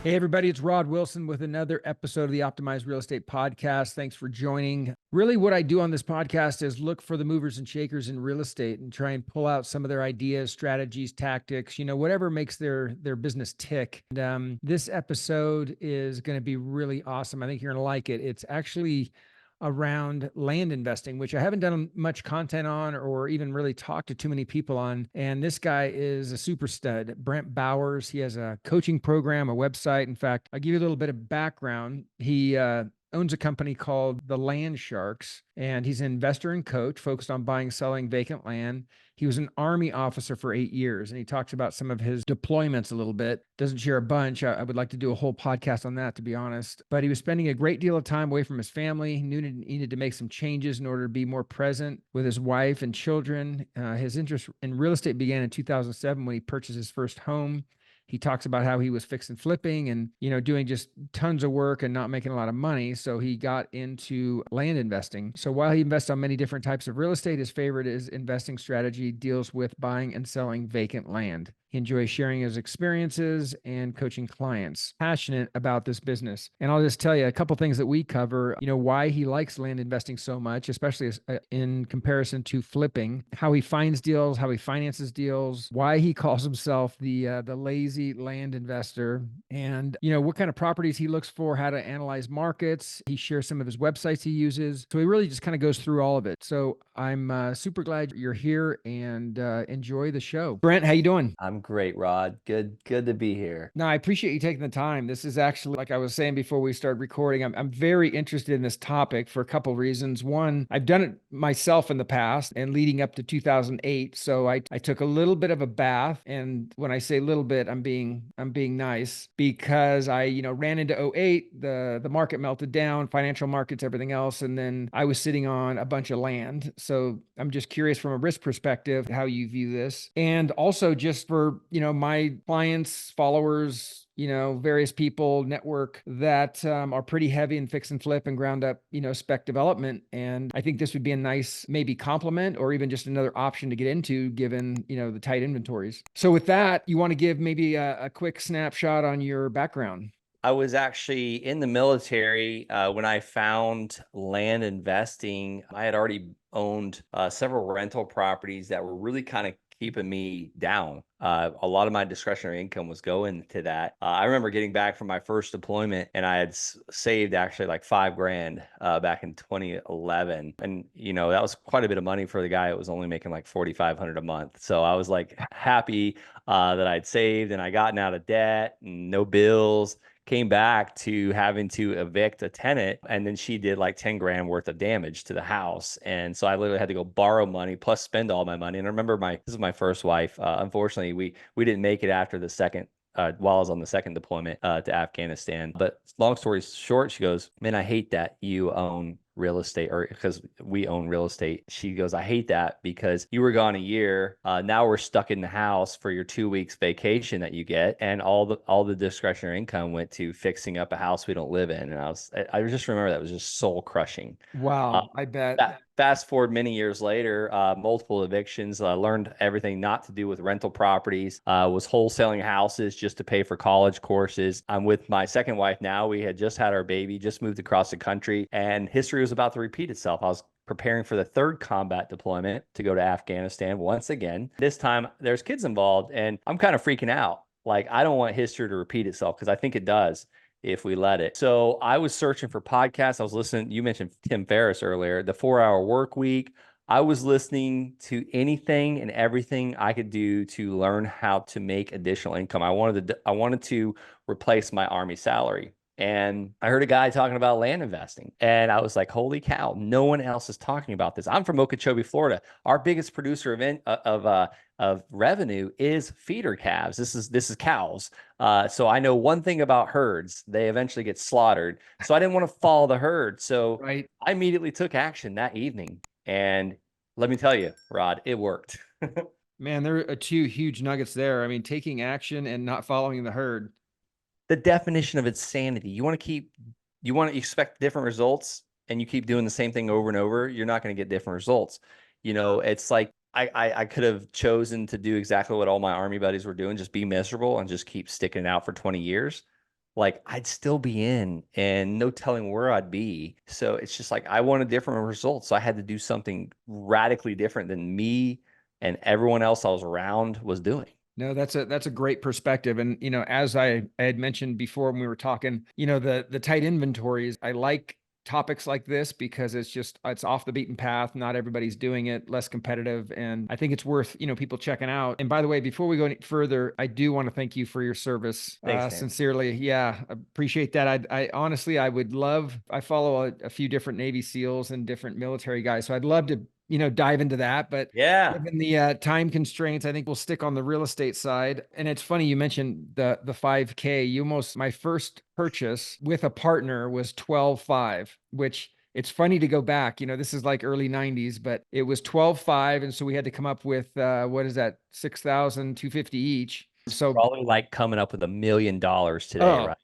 Hey, everybody, it's Rod Wilson with another episode of the Optimized Real Estate Podcast. Thanks for joining. Really, what I do on this podcast is look for the movers and shakers in real estate and try and pull out some of their ideas, strategies, tactics, whatever makes their business tick. And this episode is going to be really awesome. I think you're going to like it. It's actually around land investing, which I haven't done much content on or even really talked to too many people on. And this guy is a super stud, Brent Bowers. He has a coaching program, a website. In fact, I'll give you a little bit of background. He owns a company called the Land Sharks, and he's an investor and coach focused on buying, selling vacant land. He was an Army officer for 8 years, and he talks about some of his deployments a little bit. Doesn't share a bunch. I would like to do a whole podcast on that, to be honest. But he was spending a great deal of time away from his family. He knew he needed to make some changes in order to be more present with his wife and children. His interest in real estate began in 2007 when he purchased his first home. He talks about how he was fixing flipping and, doing just tons of work and not making a lot of money. So he got into land investing. So while he invests on many different types of real estate, his favorite is investing strategy deals with buying and selling vacant land. He enjoys sharing his experiences and coaching clients, passionate about this business. And I'll just tell you a couple things that we cover, why he likes land investing so much, especially in comparison to flipping, how he finds deals, how he finances deals, why he calls himself the lazy land investor, and, what kind of properties he looks for, how to analyze markets. He shares some of his websites he uses. So he really just kind of goes through all of it. So I'm super glad you're here and enjoy the show. Brent, how you doing? I'm great, Rod. Good to be here. No, I appreciate you taking the time. This is actually, like I was saying before we started recording, I'm very interested in this topic for a couple of reasons. One, I've done it myself in the past and leading up to 2008. So I took a little bit of a bath. And when I say little bit, I'm being nice, because I, ran into '08, the market melted down, financial markets, everything else. And then I was sitting on a bunch of land. So I'm just curious from a risk perspective, how you view this. And also just for, my clients, followers, various people, network that are pretty heavy in fix and flip and ground up, spec development. And I think this would be a nice maybe complement or even just another option to get into given, the tight inventories. So with that, you want to give maybe a quick snapshot on your background? I was actually in the military when I found land investing. I had already owned several rental properties that were really kind of keeping me down. A lot of my discretionary income was going to that. I remember getting back from my first deployment, and I had saved actually like $5,000 back in 2011, and that was quite a bit of money for the guy that was only making like $4,500 a month. So I was like happy that I'd saved and I gotten out of debt and no bills. Came back to having to evict a tenant, and then she did like 10 grand worth of damage to the house. And so I literally had to go borrow money plus spend all my money. And I remember this is my first wife. Unfortunately, we didn't make it after the second while I was on the second deployment to Afghanistan. But long story short, she goes, "Man, I hate that you own real estate," or because we own real estate. She goes, "I hate that because you were gone a year. Now we're stuck in the house for your 2 weeks vacation that you get, and all the discretionary income went to fixing up a house we don't live in." And I just remember that was just soul crushing. Wow, I bet. Fast forward many years later, multiple evictions. I learned everything not to do with rental properties. Was wholesaling houses just to pay for college courses. I'm with my second wife now. We had just had our baby, just moved across the country, and history was about to repeat itself. I was preparing for the third combat deployment to go to Afghanistan once again. This time there's kids involved, and I'm kind of freaking out. Like, I don't want history to repeat itself because I think it does if we let it. So I was searching for podcasts. I was listening. You mentioned Tim Ferriss earlier, the 4 Hour Work Week. I was listening to anything and everything I could do to learn how to make additional income. I wanted to replace my Army salary. And I heard a guy talking about land investing, and I was like, holy cow, no one else is talking about this. I'm from Okeechobee, Florida. Our biggest producer of revenue is feeder calves. This is cows. So I know one thing about herds: they eventually get slaughtered. So I didn't want to follow the herd. So Right. I immediately took action that evening. And let me tell you, Rod, it worked. Man, there are two huge nuggets there. I mean, taking action and not following the herd. The definition of insanity. You want to expect different results, and you keep doing the same thing over and over, you're not going to get different results. It's like I could have chosen to do exactly what all my Army buddies were doing, just be miserable and just keep sticking it out for 20 years. like I'd still be in and no telling where I'd be. So it's just like I wanted different results. So I had to do something radically different than me and everyone else I was around was doing. No, that's a great perspective. And as I had mentioned before when we were talking, the tight inventories, I like topics like this because it's off the beaten path. Not everybody's doing it, less competitive. And I think it's worth, people checking out. And by the way, before we go any further, I do want to thank you for your service. Thanks, Dan. Sincerely. Yeah, appreciate that. I honestly, I follow a few different Navy SEALs and different military guys. So I'd love to dive into that. But Yeah. given the time constraints, I think we'll stick on the real estate side. And it's funny you mentioned the 5K. My first purchase with a partner was 12.5, which it's funny to go back. This is like early 90s, but it was 12.5. And so we had to come up with what is that, 6,250 each. So Probably like coming up with $1 million today, oh, right?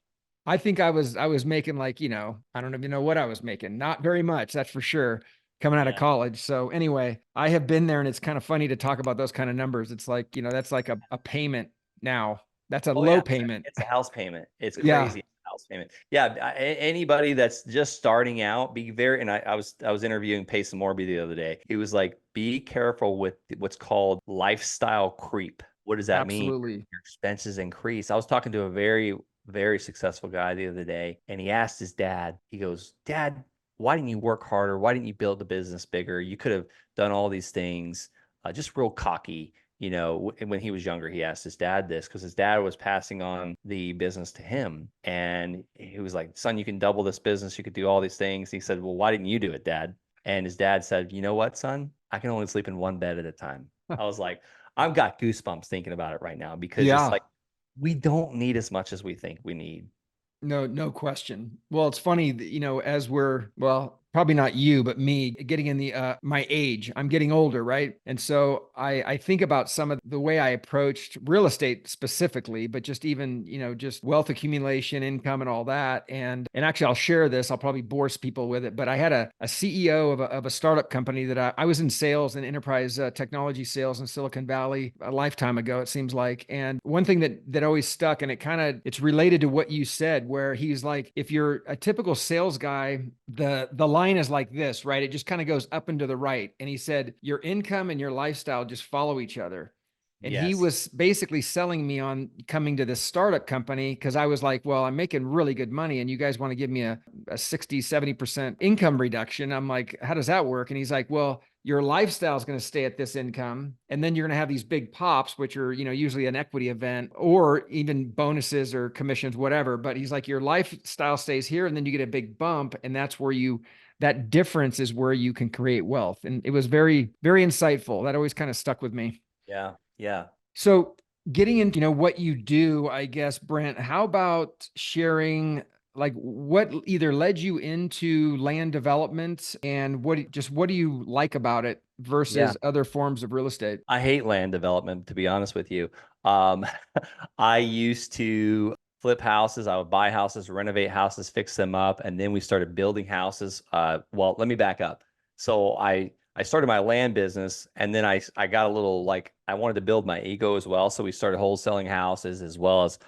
I think I was making like, I don't even know what I was making. Not very much, that's for sure, coming out of Yeah. college. So anyway, I have been there and it's kind of funny to talk about those kind of numbers. It's like, that's like a payment now. That's a Oh low yeah, payment. it's a house payment. It's Yeah, crazy. House payment. Yeah, anybody that's just starting out, be very. And I was interviewing Pace Morby the other day. He was like, be careful with what's called lifestyle creep. What does that mean? absolutely. Your expenses increase. I was talking to a very successful guy the other day, and he asked his dad. He goes, Dad, why didn't you work harder? Why didn't you build the business bigger? You could have done all these things. Just real cocky. When he was younger, he asked his dad this because his dad was passing on the business to him. And he was like, Son, you can double this business. You could do all these things. He said, Well, why didn't you do it, Dad? And his dad said, You know what, son? I can only sleep in one bed at a time. I was like, I've got goosebumps thinking about it right now because it's Yeah. like we don't need as much as we think we need. No, no question. Well, it's funny that, as well, probably not you, but me getting in the my age, I'm getting older, right? And so I think about some of the way I approached real estate specifically, but just even, just wealth accumulation, income and all that. And actually I'll share this. I'll probably bore people with it, but I had a CEO of a startup company that I was in sales and enterprise technology sales in Silicon Valley a lifetime ago, it seems like. And one thing that always stuck, and it's related to what you said, where he's like, if you're a typical sales guy, the line is like this, right? It just kind of goes up and to the right. And he said, your income and your lifestyle just follow each other. And he Yes. was basically selling me on coming to this startup company because I was like, well, I'm making really good money and you guys want to give me a 60, 70% income reduction. I'm like, how does that work? And he's like, well, your lifestyle is going to stay at this income. And then you're going to have these big pops, which are, usually an equity event or even bonuses or commissions, whatever. But he's like, your lifestyle stays here and then you get a big bump. And that's where that difference is where you can create wealth. And it was very, very insightful. That always kind of stuck with me. Yeah. Yeah. So getting into, what you do, I guess, Brent, how about sharing like what either led you into land development and what do you like about it Yeah. versus other forms of real estate? I hate land development, to be honest with you. Um, I used to flip houses. I would buy houses, renovate houses, fix them up, and then we started building houses. Well, let me back up. So I started my land business, and then I got a little like I wanted to build my ego as well. So we started wholesaling houses as well as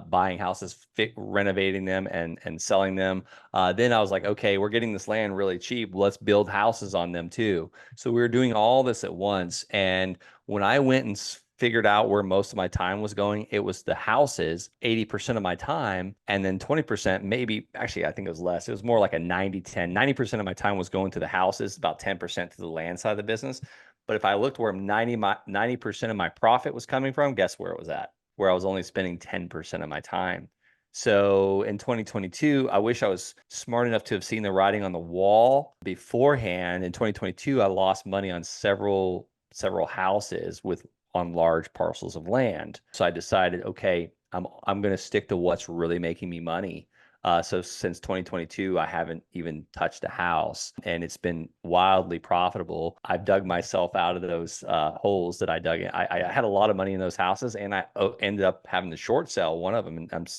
buying houses, renovating them, and selling them. Then I was like, okay, we're getting this land really cheap. Let's build houses on them too. So we were doing all this at once. And when I went and figured out where most of my time was going, it was the houses, 80% of my time. And then 20%, maybe, actually, I think it was less. It was more like a 90-10. 90% of my time was going to the houses, about 10% to the land side of the business. But if I looked where 90% of my profit was coming from, guess where it was at? Where I was only spending 10% of my time. So in 2022, I wish I was smart enough to have seen the writing on the wall beforehand. In 2022, I lost money on several houses on large parcels of land. So I decided, okay, I'm going to stick to what's really making me money. So since 2022, I haven't even touched a house, and it's been wildly profitable. I've dug myself out of those holes that I dug in. I had a lot of money in those houses, and I ended up having to short sell one of them, and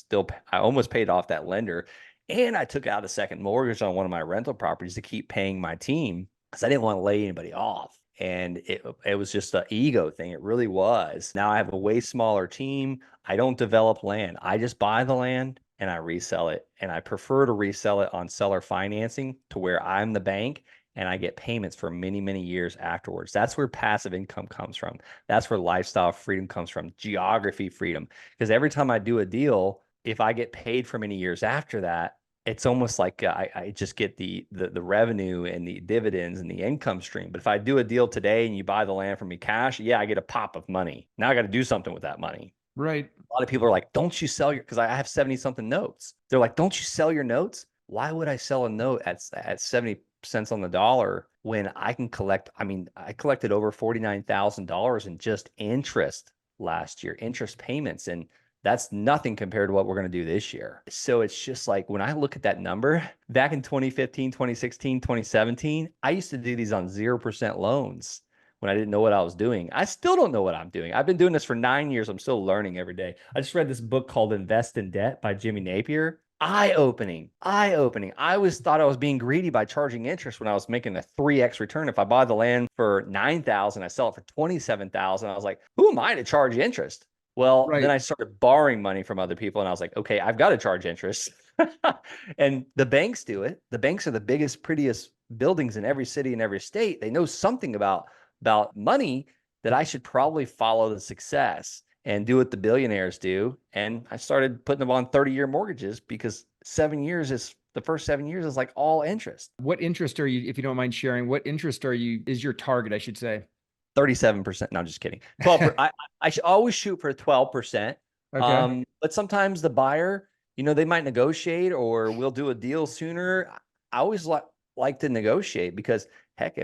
I almost paid off that lender, and I took out a second mortgage on one of my rental properties to keep paying my team because I didn't want to lay anybody off. And it was just an ego thing. It really was. Now I have a way smaller team. I don't develop land. I just buy the land and I resell it. And I prefer to resell it on seller financing to where I'm the bank and I get payments for many, many years afterwards. That's where passive income comes from. That's where lifestyle freedom comes from, geography freedom. Because every time I do a deal, if I get paid for many years after that, it's almost like I just get the revenue and the dividends and the income stream. But if I do a deal today and you buy the land from me cash, yeah, I get a pop of money. Now I got to do something with that money. Right. A lot of people are like, don't you sell your, because I have 70 something notes. They're like, don't you sell your notes? Why would I sell a note at 70 cents on the dollar when I can collect? I mean, I collected over $49,000 in just interest last year, interest payments. And that's nothing compared to what we're going to do this year. So it's just like when I look at that number back in 2015, 2016, 2017, I used to do these on 0% loans when I didn't know what I was doing. I still don't know what I'm doing. I've been doing this for 9 years. I'm still learning every day. I just read this book called Invest in Debt by Jimmy Napier. Eye-opening, eye-opening. I always thought I was being greedy by charging interest when I was making a 3x return. If I buy the land for 9,000, I sell it for 27,000. I was like, who am I to charge interest? Well, then Right. I started borrowing money from other people and I was like, okay, I've got to charge interest. And the banks do it. The banks are the biggest, prettiest buildings in every city and every state. They know something about money, that I should probably follow the success and do what the billionaires do. And I started putting them on 30-year mortgages because 7 years is the first 7 years is like all interest. What interest are you, if you don't mind sharing, what interest is your target, I should say? 37%. No, I'm just kidding. 12. I should always shoot for 12%. Okay. But sometimes the buyer, they might negotiate or we'll do a deal sooner. I always like to negotiate because heck,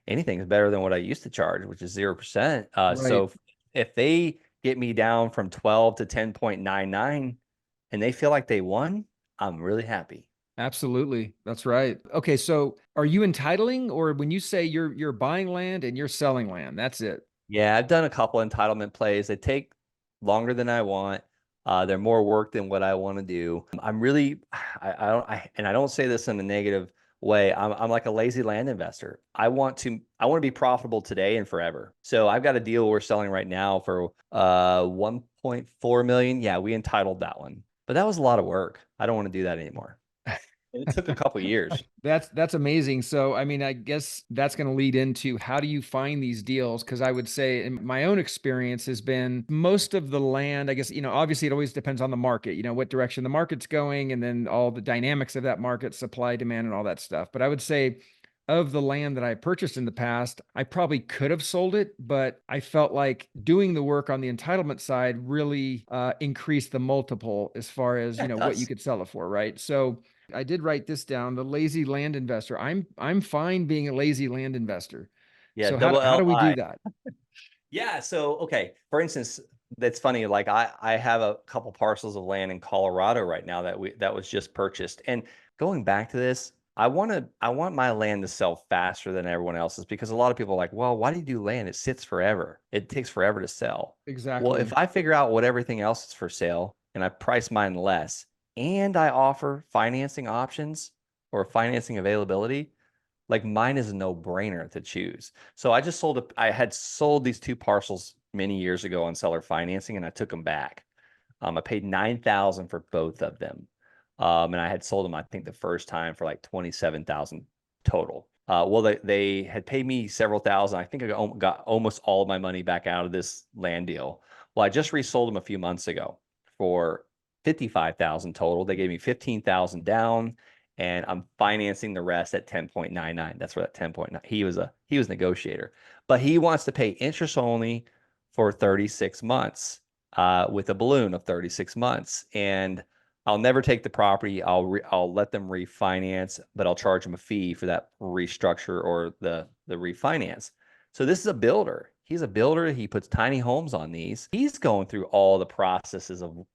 anything is better than what I used to charge, which is 0%. Right. So if they get me down from 12 to 10.99 and they feel like they won, I'm really happy. Absolutely. That's right. Okay, so are you entitling, or when you say you're buying land and you're selling land, that's it? Yeah, I've done a couple entitlement plays. They take longer than I want. They're more work than what I want to do. I'm really, and I don't say this in a negative way. I'm like a lazy land investor. I want to be profitable today and forever. So I've got a deal we're selling right now for 1.4 million. Yeah, we entitled that one, but that was a lot of work. I don't want to do that anymore. And it took a couple years. That's amazing. So, I mean, I guess that's going to lead into how do you find these deals? Because I would say, in my own experience, has been most of the land. I guess, obviously it always depends on the market. What direction the market's going, and then all the dynamics of that market, supply, demand, and all that stuff. But I would say, of the land that I purchased in the past, I probably could have sold it, but I felt like doing the work on the entitlement side really increased the multiple as far as Yeah, it what you does. could sell it for, right? So I did write this down, the lazy land investor. I'm fine being a lazy land investor. Yeah, So double how do we LI. do that? Yeah. So, okay. For instance, that's funny. Like I have a couple parcels of land in Colorado right now that was just purchased. And going back to this, I want my land to sell faster than everyone else's because a lot of people are like, well, why do you do land? It sits forever. It takes forever to sell. Well, if Exactly. I figure out what everything else is for sale and I price mine less and I offer financing options or financing availability, like mine is a no-brainer to choose. So I had sold these two parcels many years ago on seller financing and I took them back. I paid 9,000 for both of them. And I had sold them, I think the first time for like 27,000 total. Well, they had paid me several thousand. I think I got almost all of my money back out of this land deal. Well, I just resold them a few months ago for 55,000 total. They gave me 15,000 down and I'm financing the rest at 10.99. That's where that 10.9. He was negotiator, but he wants to pay interest only for 36 months with a balloon of 36 months. And I'll never take the property. I'll let them refinance, but I'll charge them a fee for that restructure or the refinance. So this is a builder. He's a builder. He puts tiny homes on these. He's going through all the processes of,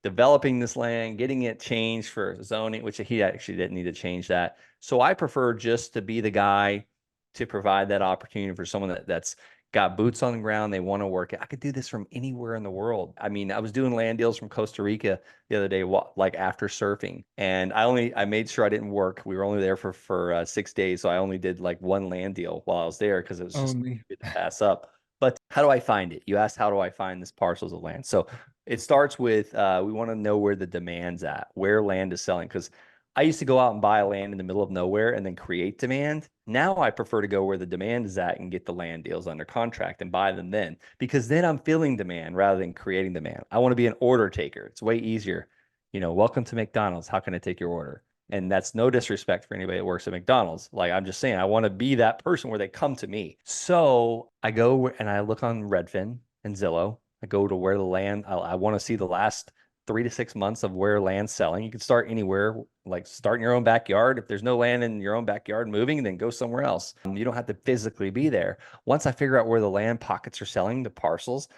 developing this land, getting it changed for zoning, which he actually didn't need to change that. So I prefer just to be the guy to provide that opportunity for someone that's got boots on the ground. They want to work. I could do this from anywhere in the world. I mean, I was doing land deals from Costa Rica the other day, like after surfing, and I made sure I didn't work. We were only there for 6 days, so I only did like one land deal while I was there because it was just Only. good to pass up. But how do I find it? You asked, how do I find this parcels of land? So it starts with we want to know where the demand's at, where land is selling. Because I used to go out and buy land in the middle of nowhere and then create demand. Now I prefer to go where the demand is at and get the land deals under contract and buy them then, because then I'm filling demand rather than creating demand. I want to be an order taker. It's way easier. Welcome to McDonald's. How can I take your order? And that's no disrespect for anybody that works at McDonald's. Like, I'm just saying, I want to be that person where they come to me. So I go and I look on Redfin and Zillow. I go to where the land, I want to see the last 3 to 6 months of where land's selling. You can start anywhere, like start in your own backyard. If there's no land in your own backyard moving, then go somewhere else. You don't have to physically be there. Once I figure out where the land pockets are selling, the parcels,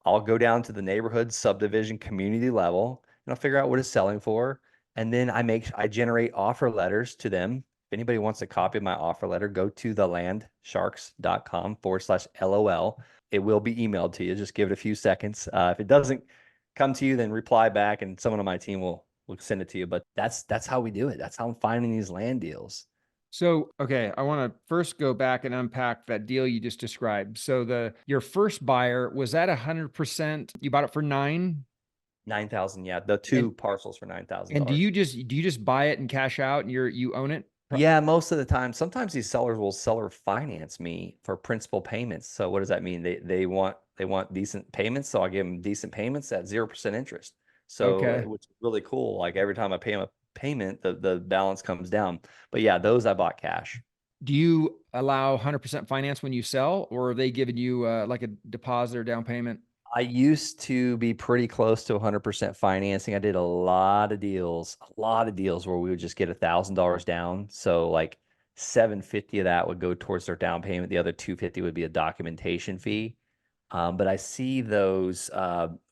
I'll go down to the neighborhood, subdivision, community level, and I'll figure out what it's selling for. And then I generate offer letters to them. If anybody wants a copy of my offer letter, go to thelandsharks.com/LOL. It will be emailed to you. Just give it a few seconds. If it doesn't come to you, then reply back and someone on my team will send it to you. But that's how we do it. That's how I'm finding these land deals. So, okay, I want to first go back and unpack that deal you just described. So your first buyer, was that 100%? You bought it for 9,000, yeah. The two and parcels for nine thousand and do dollars. you just buy it and cash out and you own it? Yeah, most of the time. Sometimes these sellers will seller finance me for principal payments. So what does that mean? They want decent payments, so I give them decent payments at 0% interest. So Okay. which is really cool. Like every time I pay them a payment, the balance comes down. But yeah, those I bought cash. Do you allow 100% finance when you sell, or are they giving you like a deposit or down payment? I used to be pretty close to 100% financing. I did a lot of deals where we would just get $1,000 down. So like 750 of that would go towards their down payment. The other 250 would be a documentation fee. But I see those,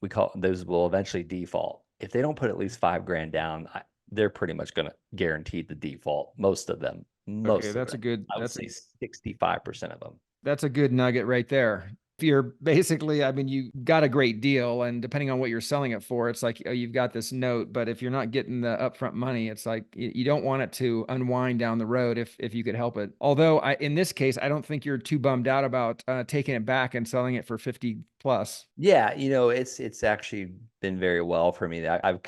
we call those will eventually default. If they don't put at least 5 grand down, they're pretty much going to guarantee the default. Most of them, Okay, most of that's them. a good I would that's a say 65% of them. that's a good nugget right there. If you're basically, I mean, you got a great deal, and depending on what you're selling it for, it's like, oh, you've got this note, but if you're not getting the upfront money, it's like you don't want it to unwind down the road if you could help it. Although in this case, I don't think you're too bummed out about taking it back and selling it for 50 plus. Yeah, it's actually been very well for me. I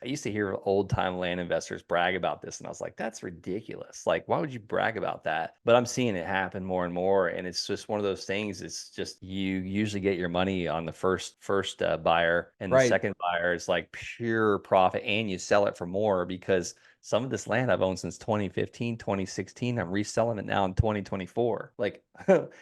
used to hear old time land investors brag about this, and I was like, that's ridiculous. Like, why would you brag about that? But I'm seeing it happen more and more, and it's just one of those things. It's just you usually get your money on the first buyer, and the Right. second buyer is like pure profit, and you sell it for more because some of this land I've owned since 2015, 2016. I'm reselling it now in 2024. Like,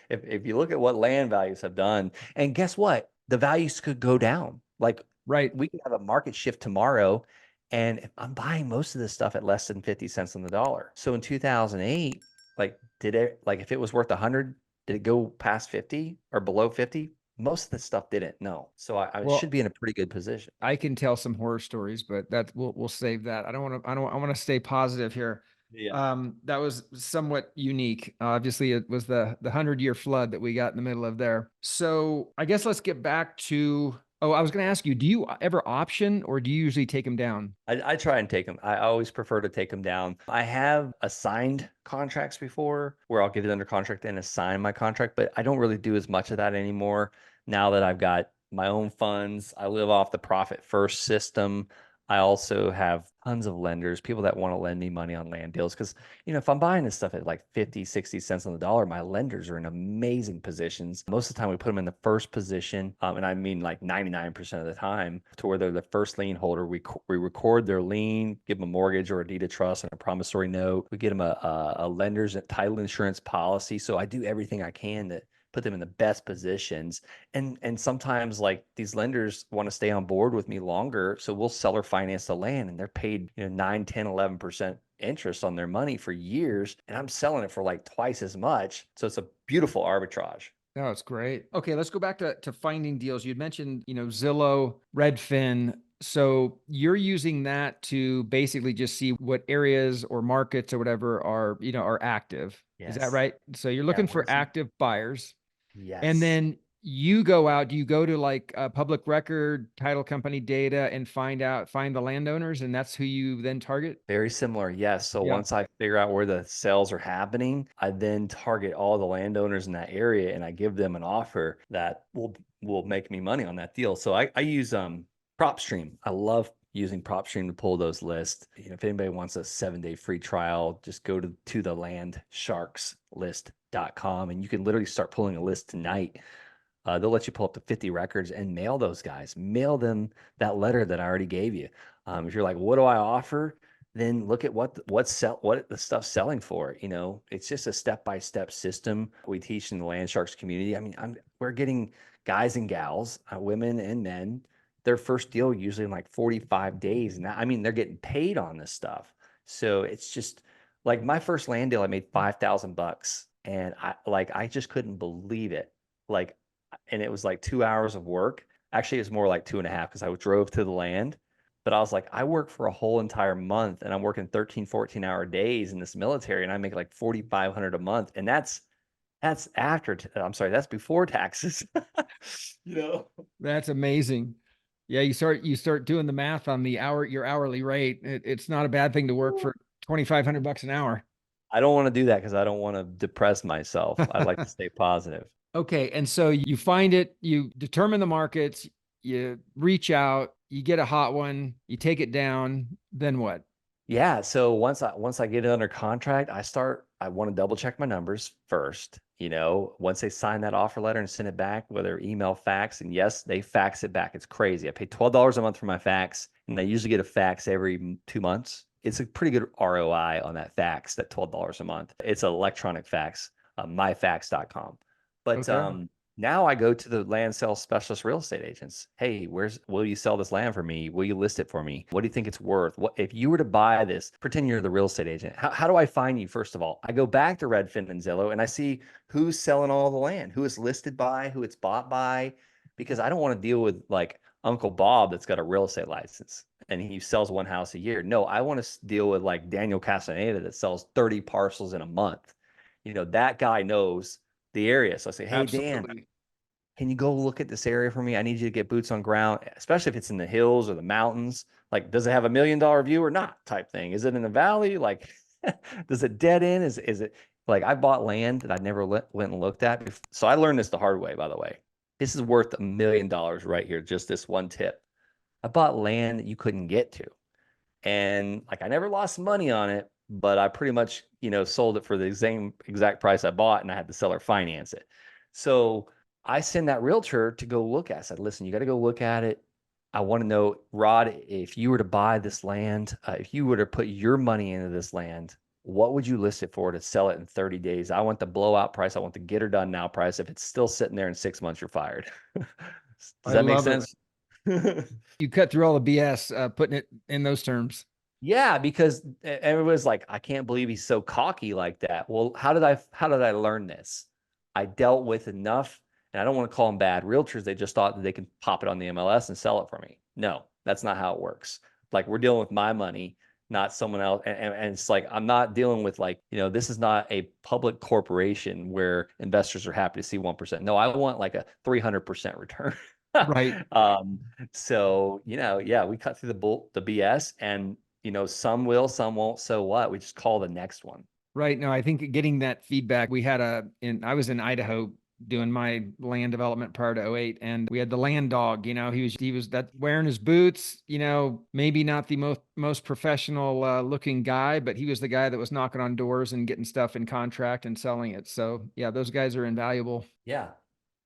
if you look at what land values have done, and guess what? The values could go down. Like, Right. we could have a market shift tomorrow. And if I'm buying most of this stuff at less than 50 cents on the dollar. So in 2008, like, if it was worth 100, did it go past 50 or below 50? Most of the stuff didn't. No. So I should Well, be in a pretty good position. I can tell some horror stories, but we'll save that. I want to stay positive here. Yeah. That was somewhat unique. Obviously, it was the 100-year flood that we got in the middle of there. So I guess let's get back to. Oh, I was going to ask you, do you ever option or do you usually take them down? I try and take them. I always prefer to take them down. I have assigned contracts before where I'll get it under contract and assign my contract, but I don't really do as much of that anymore now that I've got my own funds. I live off the profit first system. I also have tons of lenders, people that want to lend me money on land deals. Because, if I'm buying this stuff at like 50, 60 cents on the dollar, my lenders are in amazing positions. Most of the time, we put them in the first position. And I mean like 99% of the time, to where they're the first lien holder. We record their lien, give them a mortgage or a deed of trust and a promissory note. We get them a lender's title insurance policy. So I do everything I can to put them in the best positions. And sometimes like these lenders want to stay on board with me longer. So we'll seller finance the land and they're paid, 9, 10, 11% interest on their money for years. And I'm selling it for like twice as much. So it's a beautiful arbitrage. No, it's great. Okay, let's go back to finding deals. You'd mentioned, Zillow, Redfin. So you're using that to basically just see what areas or markets or whatever are active. Is that Yes. right? So you're Yeah. looking for active buyers. And Yes. then you go out, do you go to like a public record, title company data and find the landowners, and that's who you then target? Very similar, yes. So Yeah. once I figure out where the sales are happening, I then target all the landowners in that area and I give them an offer that will make me money on that deal. So I use PropStream. I love using PropStream to pull those lists. If anybody wants a 7-day free trial, just go to the landsharkslist.com and you can literally start pulling a list tonight. They'll let you pull up to 50 records and mail those guys. Mail them that letter that I already gave you. If you're like, what do I offer? Then look at what the stuff's selling for. It's just a step-by-step system we teach in the Land Sharks community. I mean, we're getting guys and gals, women and men, their first deal usually in like 45 days. And I mean, they're getting paid on this stuff. So it's just like my first land deal, I made $5,000, and I just couldn't believe it. Like, and it was like 2 hours of work. Actually, it was more like 2.5 because I drove to the land. But I was like, I work for a whole entire month and I'm working 13, 14-hour days in this military and I make like 4,500 a month. And that's after, I'm sorry, that's before taxes. you know? That's amazing. Yeah, you start doing the math on your hourly rate. It's not a bad thing to work for $2,500 an hour. I don't want to do that because I don't want to depress myself. I like to stay positive. Okay, and so you find it, you determine the markets, you reach out, you get a hot one, you take it down, then what? Yeah. So once I get it under contract, I want to double check my numbers first. Once they sign that offer letter and send it back, whether email, fax, and yes, they fax it back. It's crazy. I pay $12 a month for my fax, and I usually get a fax every 2 months. It's a pretty good ROI on that fax, that $12 a month. It's an electronic fax, myfax.com. But Okay. now I go to the land sales specialist real estate agents. Hey, will you sell this land for me? Will you list it for me? What do you think it's worth? What if you were to buy this? Pretend you're the real estate agent. How do I find you? First of all, I go back to Redfin and Zillow and I see who's selling all the land, who it's listed by, who it's bought by, because I don't want to deal with like Uncle Bob that's got a real estate license and he sells one house a year. No, I want to deal with like Daniel Castaneda that sells 30 parcels in a month. That guy knows the area. So I say, hey, Dan, Absolutely. can you go look at this area for me? I need you to get boots on ground, especially if it's in the hills or the mountains. Like, does it have $1 million view or not type thing? Is it in a valley? Like, does it dead end? Is it like I bought land that I never went and looked at? So I learned this the hard way, by the way. This is worth $1 million right here. Just this one tip. I bought land that you couldn't get to. And like I never lost money on it, but I pretty much, sold it for the same exact price I bought and I had the seller finance it. So I send that realtor to go look at it. I said, listen, you got to go look at it. I want to know, Rod, if you were to buy this land, if you were to put your money into this land, what would you list it for to sell it in 30 days? I want the blowout price. I want the get her done now price. If it's still sitting there in 6 months, you're fired. Does I that make love it. sense? You cut through all the BS, putting it in those terms. Yeah, because everybody's like, I can't believe he's so cocky like that. Well, how did I learn this? I dealt with enough, and I don't want to call them bad realtors. They just thought that they could pop it on the MLS and sell it for me. No, that's not how it works. Like we're dealing with my money, not someone else. And it's like I'm not dealing with like, this is not a public corporation where investors are happy to see 1%. No, I want like a 300% return. Right. So, yeah, we cut through the BS and some will, some won't. So what? We just call the next one. Right. No, I think getting that feedback, I was in Idaho doing my land development prior to '08, and we had the land dog. He was that wearing his boots, maybe not the most professional looking guy, but he was the guy that was knocking on doors and getting stuff in contract and selling it. So yeah, those guys are invaluable. Yeah.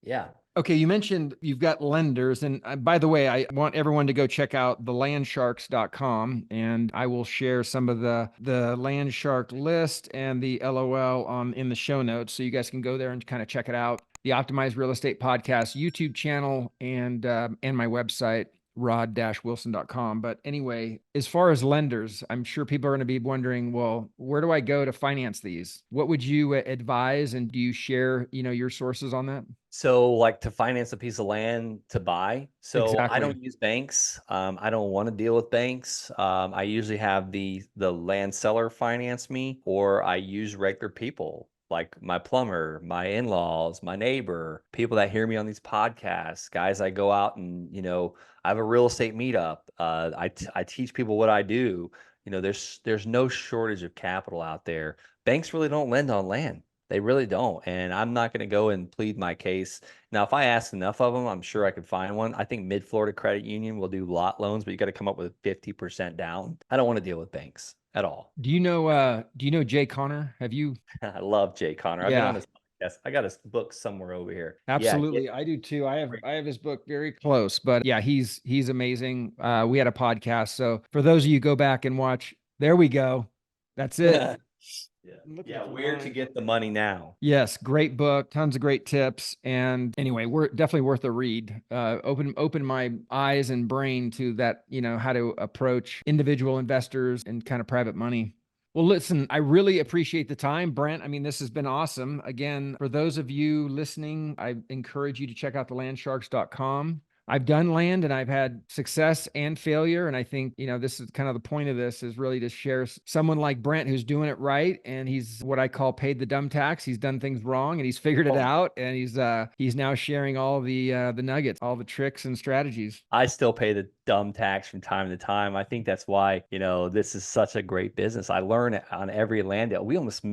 Yeah. Okay, you mentioned you've got lenders. And by the way, I want everyone to go check out thelandsharks.com, and I will share some of the land shark list and the LOL in the show notes. So you guys can go there and kind of check it out. The Optimized Real Estate Podcast YouTube channel and my website, rod-wilson.com. But anyway, as far as lenders, I'm sure people are going to be wondering, well, where do I go to finance these? What would you advise? And do you share, your sources on that? So like to finance a piece of land to buy. So I Exactly. don't use banks. I don't want to deal with banks. I usually have the land seller finance me, or I use regular people like my plumber, my in-laws, my neighbor, people that hear me on these podcasts, guys. I go out and, I have a real estate meetup. I teach people what I do. There's no shortage of capital out there. Banks really don't lend on land. They really don't. And I'm not going to go and plead my case. Now, if I ask enough of them, I'm sure I could find one. I think Mid-Florida Credit Union will do lot loans, but you got to come up with 50% down. I don't want to deal with banks at all. Do you know Jay Connor? Have you? I love Jay Connor. I've been on Yeah, his podcast. I got his book somewhere over here. Yeah. absolutely. I do too. I have his book very close, but yeah, he's amazing. We had a podcast. So for those of you go back and watch, there we go. That's it. Yeah. I'm looking Yeah. for Where to mine. get the money now? Yes, great book, tons of great tips. And anyway, we're definitely worth a read. Open my eyes and brain to that, how to approach individual investors and kind of private money. Well, listen, I really appreciate the time, Brent. I mean, this has been awesome. Again, for those of you listening, I encourage you to check out thelandsharks.com. I've done land and I've had success and failure. And I think, this is kind of the point of this is really to share someone like Brent who's doing it right. And he's what I call paid the dumb tax. He's done things wrong and he's figured it Oh, out. And he's now sharing all the nuggets, all the tricks and strategies. I still pay the dumb tax from time to time. I think that's why, this is such a great business. I learn it on every land deal. We almost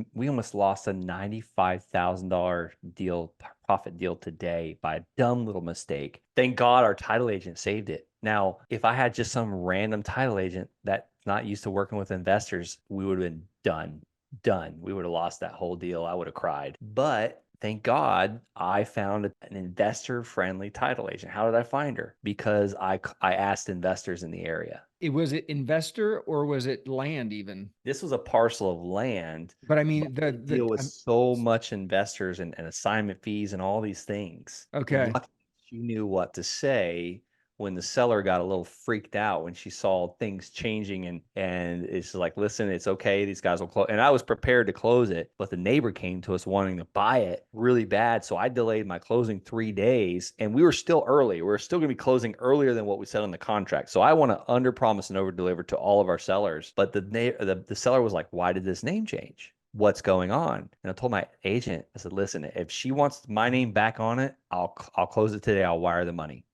lost a $95,000 profit deal today by a dumb little mistake. Thank God our title agent saved it. Now, if I had just some random title agent that's not used to working with investors, we would have been done. We would have lost that whole deal. I would have cried. But thank God I found an investor-friendly title agent. How did I find her? Because I asked investors in the area. Was it investor or was it land even? This was a parcel of land, But I but mean, they deal with so much investors and assignment fees and all these things. okay. Luckily, she knew what to say when the seller got a little freaked out when she saw things changing and it's like, listen, it's okay. These guys will close. And I was prepared to close it, but the neighbor came to us wanting to buy it really bad. So I delayed my closing 3 days and we were still early. We are still going to be closing earlier than what we said on the contract. So I want to under promise and over deliver to all of our sellers. But the seller was like, why did this name change? What's going on? And I told my agent, I said, listen, if she wants my name back on it, I'll close it today. I'll wire the money.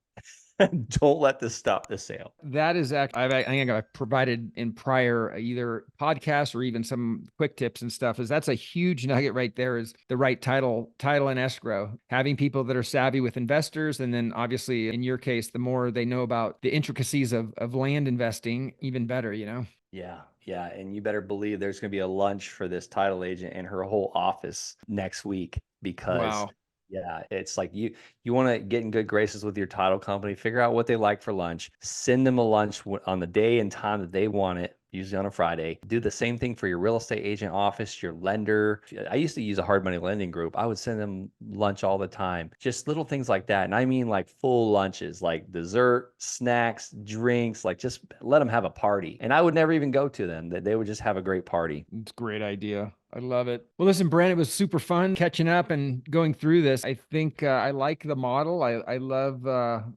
Don't let this stop the sale. That is actually, I think I've provided in prior either podcasts or even some quick tips and stuff. That's a huge nugget right there. Is the right title and escrow. Having people that are savvy with investors, and then obviously in your case, the more they know about the intricacies of land investing, even better. Yeah, yeah, and you better believe there's going to be a lunch for this title agent and her whole office next week because Wow. yeah, it's like you want to get in good graces with your title company, figure out what they like for lunch, send them a lunch on the day and time that they want it, usually on a Friday. Do the same thing for your real estate agent office, your lender. I used to use a hard money lending group. I would send them lunch all the time. Just little things like that. And I mean like full lunches, like dessert, snacks, drinks, like just let them have a party. And I would never even go to them. That they would just have a great party. It's a great idea. I love it. Well, listen, Brent, it was super fun catching up and going through this. I think I like the model. I love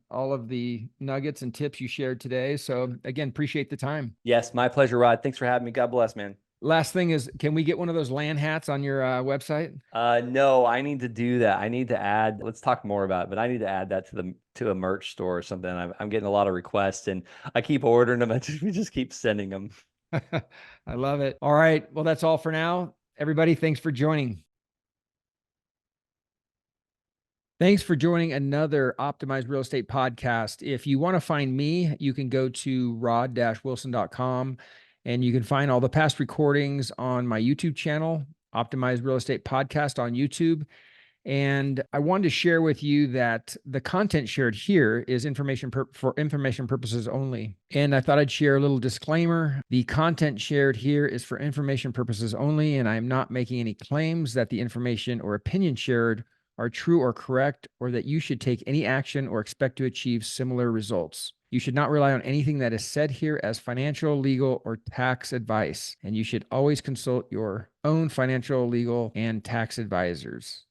all of the nuggets and tips you shared today. So again, appreciate the time. Yes, my pleasure, Rod. Thanks for having me. God bless, man. Last thing is, can we get one of those land hats on your website? No, I need to do that. I need to add, let's talk more about it, but I need to add that to a merch store or something. I'm getting a lot of requests and I keep ordering them. We just keep sending them. I love it. All right. Well, that's all for now. Everybody, thanks for joining. Thanks for joining another Optimized Real Estate podcast. If you want to find me, you can go to rod-wilson.com and you can find all the past recordings on my YouTube channel, Optimized Real Estate Podcast on YouTube. And I wanted to share with you that the content shared here is for information purposes only. And I thought I'd share a little disclaimer. The content shared here is for information purposes only, and I am not making any claims that the information or opinion shared are true or correct, or that you should take any action or expect to achieve similar results. You should not rely on anything that is said here as financial, legal, or tax advice, and you should always consult your own financial, legal, and tax advisors.